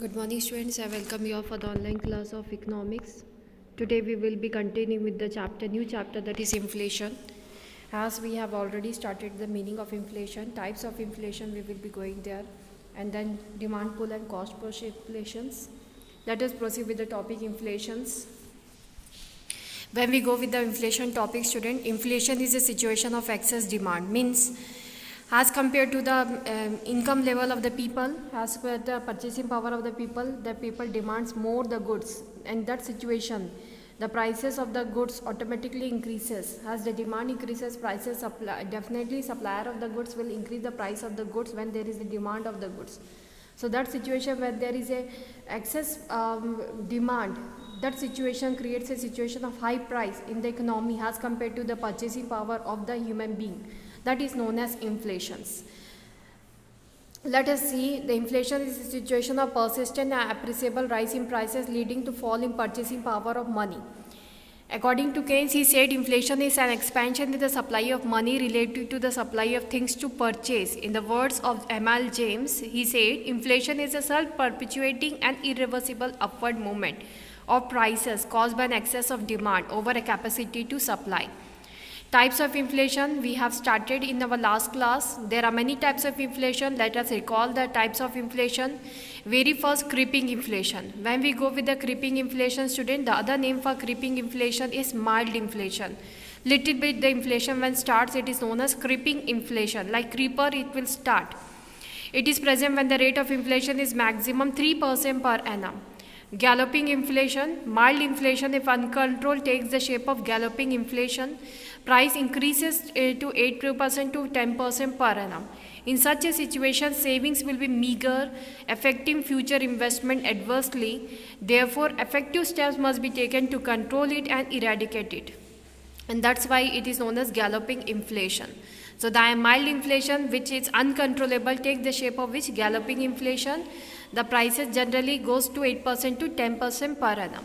Good morning, students. I welcome you all for the online class of economics. Today we will be continuing with the new chapter, that is inflation. As we have already started the meaning of inflation, types of inflation we will be going there, and then demand pull and cost push inflations. Let us proceed with the topic inflations. When we go with the inflation topic, student, inflation is a situation of excess demand, means as compared to the income level of the people, as per the purchasing power of the people demands more the goods. In that situation, the prices of the goods automatically increases. As the demand increases, prices supply, definitely supplier of the goods will increase the price of the goods when there is a demand of the goods. So that situation where there is a excess demand, that situation creates a situation of high price in the economy as compared to the purchasing power of the human being. That is known as inflations. Let us see, the inflation is a situation of persistent and appreciable rise in prices leading to fall in purchasing power of money. According to Keynes, he said inflation is an expansion in the supply of money related to the supply of things to purchase. In the words of Amal James, he said inflation is a self-perpetuating and irreversible upward movement of prices caused by an excess of demand over a capacity to supply. Types of inflation we have started in our last class. There are many types of inflation. Let us recall the types of inflation. Very first, creeping inflation. When we go with the creeping inflation, student, the other name for creeping inflation is mild inflation. Little bit the inflation when starts, it is known as creeping inflation. Like creeper, it will start. It is present when the rate of inflation is maximum 3% per annum. Galloping inflation, mild inflation if uncontrolled takes the shape of galloping inflation. Price increases to 8% to 10% per annum. In such a situation, savings will be meager, affecting future investment adversely. Therefore, effective steps must be taken to control it and eradicate it. And that's why it is known as galloping inflation. So the mild inflation, which is uncontrollable, takes the shape of which galloping inflation. The prices generally goes to 8% to 10% per annum.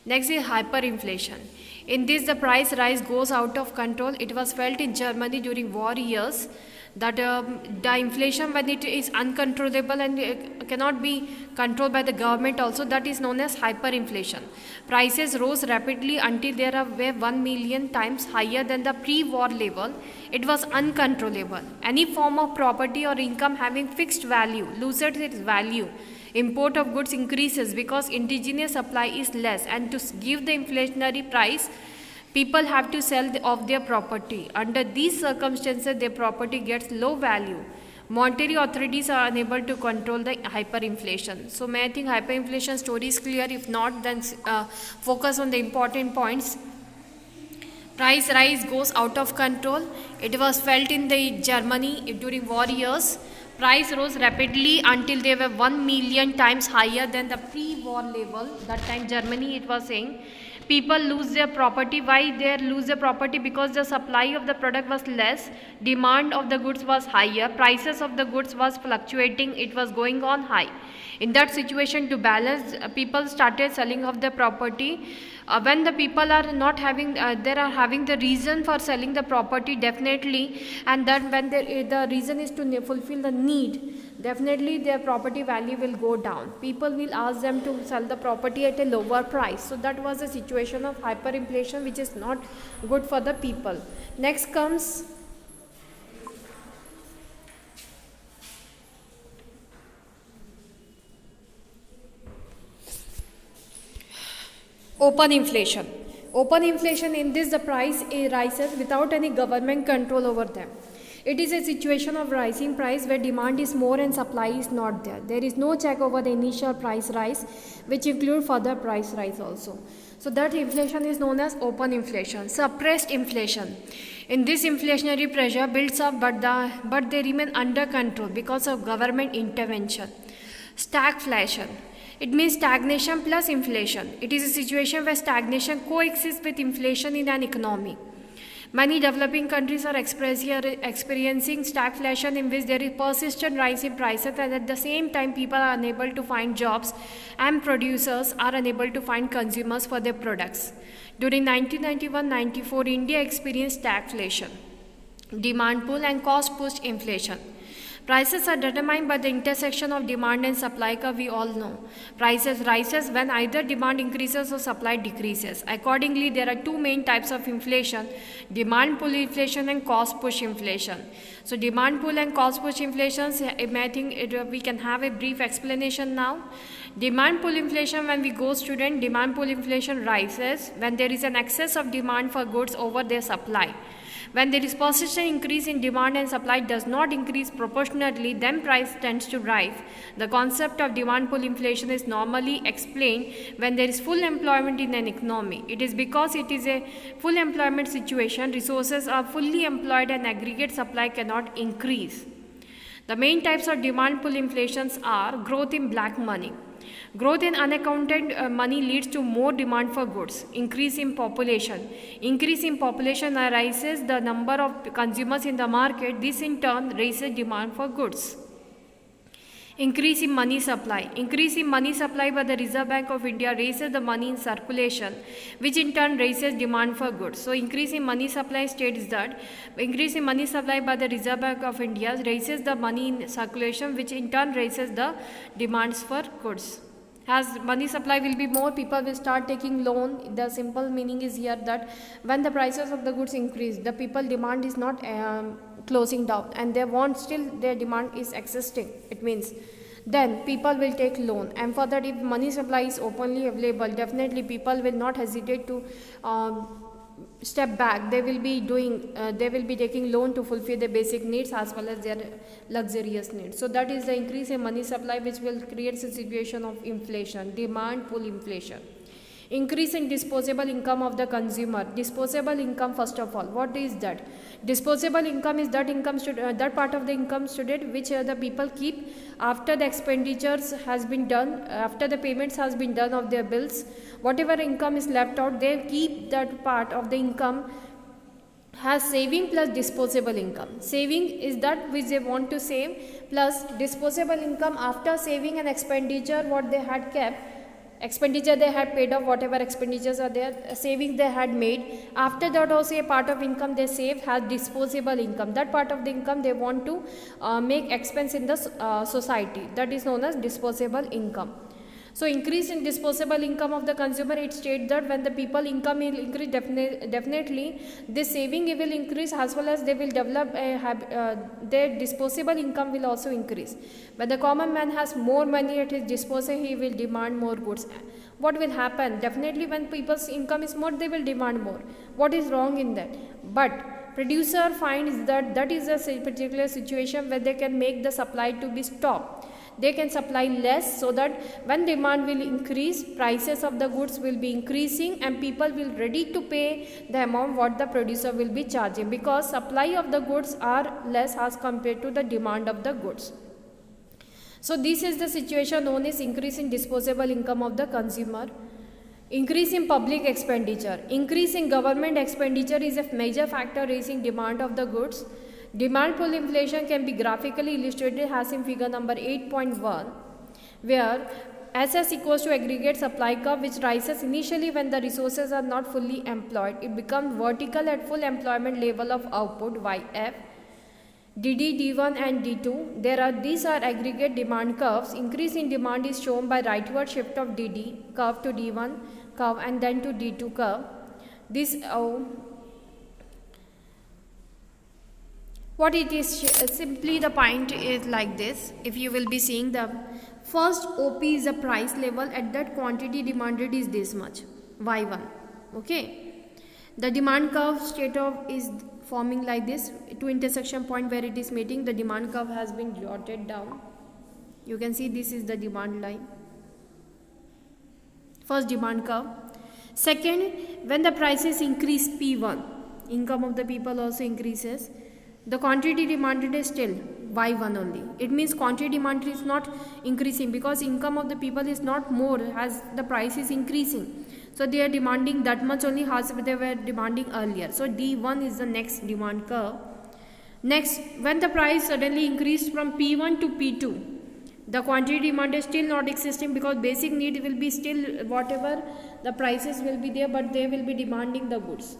Next is hyperinflation. In this, the price rise goes out of control. It was felt in Germany during war years that the inflation, when it is uncontrollable and cannot be controlled by the government also, that is known as hyperinflation. Prices rose rapidly until they were 1 million times higher than the pre-war level. It was uncontrollable. Any form of property or income having fixed value loses its value. Import of goods increases because indigenous supply is less, and to give the inflationary price, people have to sell off their property. Under these circumstances, their property gets low value. Monetary authorities are unable to control the hyperinflation. So may I think hyperinflation story is clear. If not, then focus on the important points. Price rise goes out of control. It was felt in the Germany during war years. Price rose rapidly until they were 1 million times higher than the pre-war level. That time Germany, it was saying. People lose their property. Why they lose their property? Because the supply of the product was less, demand of the goods was higher, prices of the goods was fluctuating, it was going on high. In that situation, to balance, people started selling off the property. When the people are not having, they are having the reason for selling the property, definitely, and then when the reason is to fulfill the need, definitely their property value will go down. People will ask them to sell the property at a lower price. So that was a situation of hyperinflation, which is not good for the people. Next comes open inflation. Open inflation, in this the price rises without any government control over them. It is a situation of rising price where demand is more and supply is not there. There is no check over the initial price rise, which include further price rise also. So that inflation is known as open inflation. Suppressed inflation. In this, inflationary pressure builds up, but they remain under control because of government intervention. Stagflation. It means stagnation plus inflation. It is a situation where stagnation coexists with inflation in an economy. Many developing countries are experiencing stagflation, in which there is persistent rise in prices, and at the same time people are unable to find jobs and producers are unable to find consumers for their products. During 1991-94, India experienced stagflation, demand pull and cost push inflation. Prices are determined by the intersection of demand and supply curve. We all know prices rises when either demand increases or supply decreases. Accordingly, there are two main types of inflation: demand pull inflation and cost push inflation. So demand pull and cost push inflation, I think we can have a brief explanation now. Demand pull inflation, when we go student, demand pull inflation rises when there is an excess of demand for goods over their supply. When there is persistent increase in demand and supply does not increase proportionately, then price tends to rise. The concept of demand pull inflation is normally explained when there is full employment in an economy. It is because it is a full employment situation, resources are fully employed and aggregate supply cannot increase. The main types of demand pull inflations are growth in black money. Growth in unaccounted money leads to more demand for goods. Increase in population. Increase in population raises the number of consumers in the market. This in turn raises demand for goods. Increase in money supply. Increase in money supply by the Reserve Bank of India raises the money in circulation, which in turn raises demand for goods. So increase in money supply states that increase in money supply by the Reserve Bank of India raises the money in circulation, which in turn raises the demands for goods. As money supply will be more, people will start taking loan. The simple meaning is here that when the prices of the goods increase, the people demand is not closing down, and they want still their demand is existing. It means then people will take loan, and for that, if money supply is openly available, definitely people will not hesitate to step back. They will be taking loan to fulfill their basic needs as well as their luxurious needs. So that is the increase in money supply which will create a situation of inflation, demand pull inflation. Increase in disposable income of the consumer. Disposable income, first of all, what is that? Disposable income is that income that part of the income student which the people keep after the expenditures has been done, after the payments has been done of their bills. Whatever income is left out, they keep that part of the income has saving plus disposable income. Saving is that which they want to save, plus disposable income after saving and expenditure what they had kept. Expenditure they had paid off, whatever expenditures are there, savings they had made. After that also a part of income they save has disposable income. That part of the income they want to make expense in the society. That is known as disposable income. So increase in disposable income of the consumer, it states that when the people income will increase, definitely this saving will increase as well as they will develop their disposable income will also increase. When the common man has more money at his disposal, he will demand more goods. What will happen? Definitely when people's income is more, they will demand more. What is wrong in that? But producer finds that that is a particular situation where they can make the supply to be stopped. They can supply less so that when demand will increase, prices of the goods will be increasing and people will ready to pay the amount what the producer will be charging, because supply of the goods are less as compared to the demand of the goods. So this is the situation known as increase in disposable income of the consumer. Increase in public expenditure. Increase in government expenditure is a major factor raising demand of the goods. Demand pull inflation can be graphically illustrated as in figure number 8.1, where SS equals to aggregate supply curve, which rises initially when the resources are not fully employed. It becomes vertical at full employment level of output YF. DD, D1 and D2. These are aggregate demand curves. Increase in demand is shown by rightward shift of DD curve to D1 curve and then to D2 curve. What it is, simply the point is like this. If you will be seeing the first OP is the price level at that quantity demanded is this much, Y1. Okay. The demand curve state of is forming like this. To intersection point where it is meeting, the demand curve has been jotted down. You can see this is the demand line. First demand curve. Second, when the prices increase P1, income of the people also increases. The quantity demanded is still Y1 only. It means quantity demanded is not increasing because income of the people is not more as the price is increasing. So they are demanding that much only as they were demanding earlier. So D1 is the next demand curve. Next, when the price suddenly increased from P1 to P2, the quantity demand is still not existing because basic need will be still whatever the prices will be there, but they will be demanding the goods.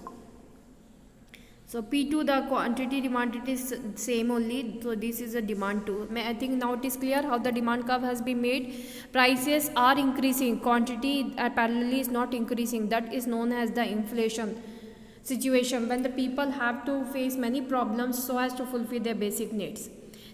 So P2, the quantity demand, it is same only. So this is a demand too. I think now it is clear how the demand curve has been made. Prices are increasing, quantity parallelly is not increasing. That is known as the inflation situation, when the people have to face many problems so as to fulfill their basic needs.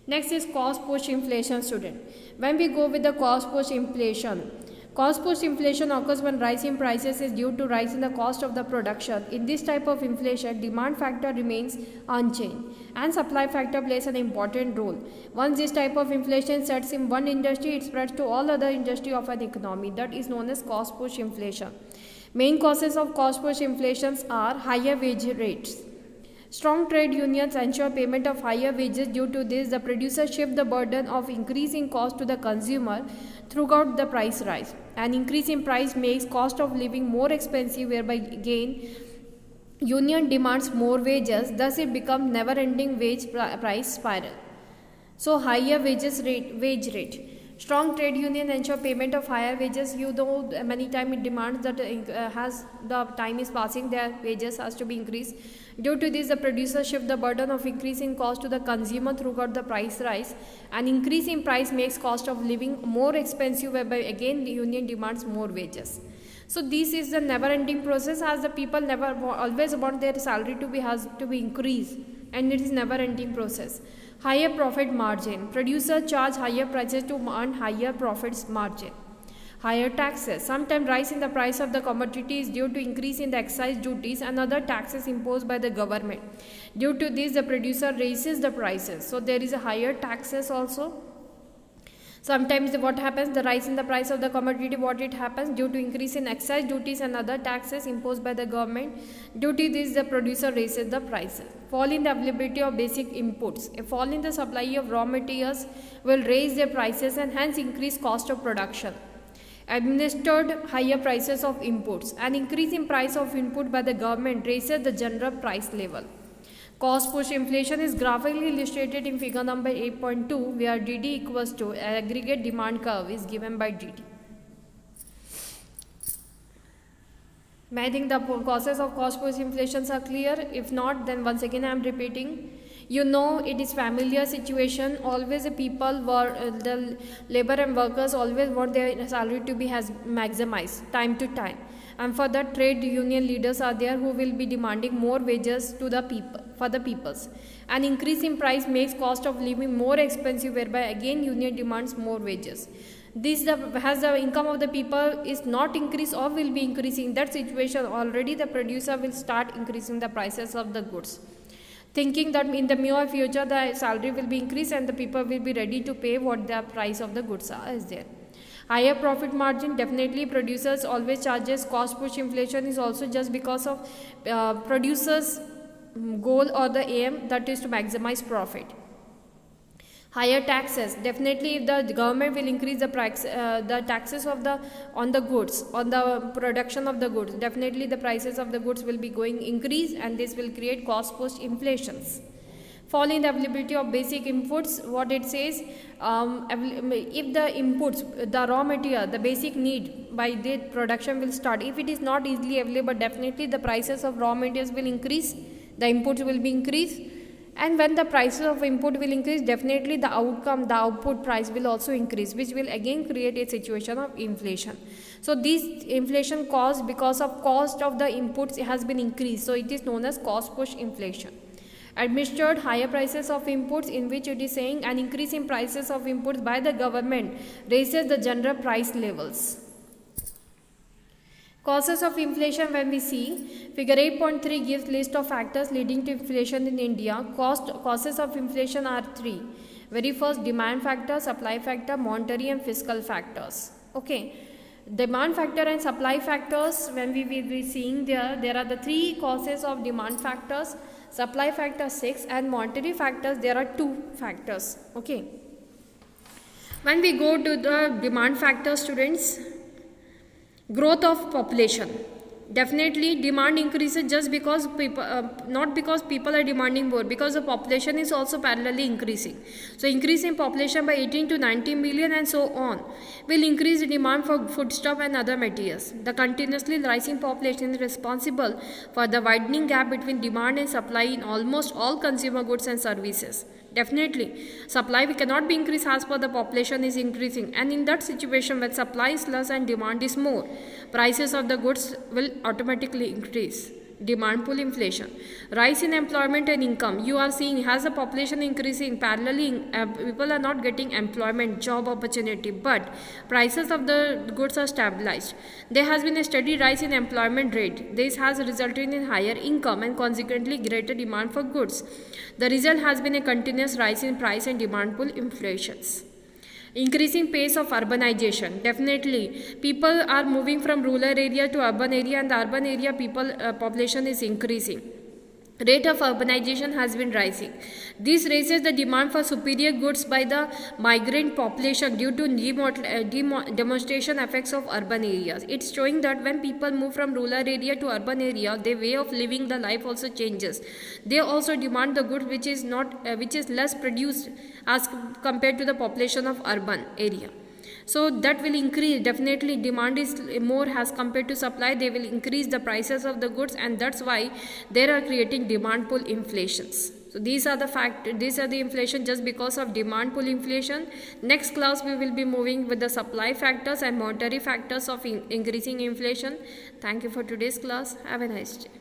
Next is cost push inflation, student. When we go with the cost push inflation, cost push inflation occurs when rise in prices is due to rise in the cost of the production. In this type of inflation, demand factor remains unchanged and supply factor plays an important role. Once this type of inflation sets in one industry, it spreads to all other industry of an economy. That is known as cost push inflation. Main causes of cost push inflations are higher wage rates. Strong trade unions ensure payment of higher wages. Due to this, the producers shift the burden of increasing cost to the consumer throughout the price rise. An increase in price makes cost of living more expensive, whereby again union demands more wages. Thus, it becomes never-ending price spiral. So, higher wage rate. Strong trade union ensure payment of higher wages. You know, many times it demands that as the time is passing, their wages has to be increased. Due to this, the producers shift the burden of increasing cost to the consumer throughout the price rise. An increase in price makes cost of living more expensive, whereby again the union demands more wages. So this is the never-ending process, as the people always want their salary to be increased, and it is never-ending process. Higher profit margin. Producers charge higher prices to earn higher profits margin. Higher taxes. Sometimes rise in the price of the commodity is due to increase in the excise duties and other taxes imposed by the government. Due to this, the producer raises the prices. So there is a higher taxes also. Sometimes what happens, the rise in the price of the commodity, what it happens due to increase in excise duties and other taxes imposed by the government. Due to this, the producer raises the prices. Fall in the availability of basic inputs. A fall in the supply of raw materials will raise their prices and hence increase cost of production. Administered higher prices of inputs. An increase in price of input by the government raises the general price level. Cost push inflation is graphically illustrated in figure number 8.2, where DD equals to aggregate demand curve is given by DD. I think the causes of cost push inflations are clear. If not, then once again I am repeating. You know, it is familiar situation. Always the people the labor and workers always want their salary to be maximized time to time. And for that, trade union leaders are there who will be demanding more wages to the people, for the peoples. An increase in price makes cost of living more expensive, whereby again union demands more wages. This has the income of the people is not increased or will be increasing. In that situation, already the producer will start increasing the prices of the goods, thinking that in the near future the salary will be increased and the people will be ready to pay what the price of the goods is there. Higher profit margin, definitely producers always charges. Cost push inflation is also just because of producers' goal or the aim, that is to maximize profit. Higher taxes, definitely if the government will increase the taxes of on the goods, on the production of the goods, definitely the prices of the goods will be going increase, and this will create cost push inflations. Fall in the availability of basic inputs, what it says, if the inputs, the raw material, the basic need by the production will start. If it is not easily available, definitely the prices of raw materials will increase, the inputs will be increased. And when the prices of input will increase, definitely the output price will also increase, which will again create a situation of inflation. So this inflation caused because of cost of the inputs has been increased. So it is known as cost push inflation. Administered higher prices of inputs, in which it is saying an increase in prices of inputs by the government raises the general price levels. Causes of inflation, when we see, figure 8.3 gives list of factors leading to inflation in India. Causes of inflation are three. Very first, demand factor, supply factor, monetary and fiscal factors. Okay. Demand factor and supply factors, when we will be seeing there are the three causes of demand factors. Supply factor 6, and monetary factors, there are 2 factors. Okay. When we go to the demand factor, students, growth of population. Definitely demand increases just because people, not because people are demanding more, because the population is also parallelly increasing. So increase in population by 18 to 90 million and so on will increase the demand for foodstuff and other materials. The continuously rising population is responsible for the widening gap between demand and supply in almost all consumer goods and services. Definitely, supply we cannot be increased as per the population is increasing, and in that situation when supply is less and demand is more, prices of the goods will automatically increase. Demand pull inflation, rise in employment and income. You are seeing as the population increasing parallelly, people are not getting employment, job opportunity, but prices of the goods are stabilized. There has been a steady rise in employment rate. This has resulted in higher income and consequently greater demand for goods. The result has been a continuous rise in price and demand pull inflations. Increasing pace of urbanization. Definitely, people are moving from rural area to urban area, and the urban area population is increasing. Rate of urbanization has been rising. This raises the demand for superior goods by the migrant population due to demonstration effects of urban areas. It's showing that when people move from rural area to urban area, their way of living the life also changes. They also demand the goods which is less produced as compared to the population of urban area. So that will increase. Definitely demand is more as compared to supply. They will increase the prices of the goods, and that's why they are creating demand pull inflations. So these are the inflation just because of demand pull inflation. Next class we will be moving with the supply factors and monetary factors of increasing inflation. Thank you for today's class. Have a nice day.